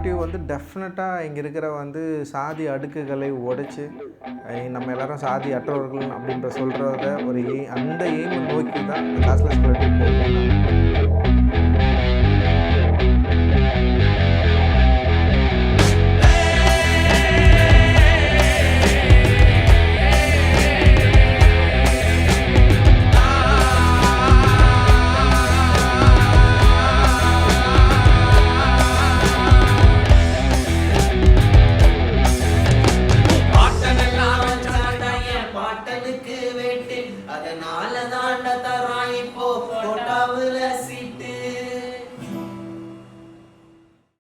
Collective வந்து டெஃபினட்டாக இங்கே இருக்கிற வந்து சாதி அடுக்குகளை உடைச்சி நம்ம எல்லாரும் சாதி அற்றவர்கள் அப்படின்ற சொல்கிறத ஒரு அந்த எய்மை நோக்கி தான் இந்த காஸ்ட்லெஸ் கலெக்டிவ் போகும். அதனால தாண்ட தரா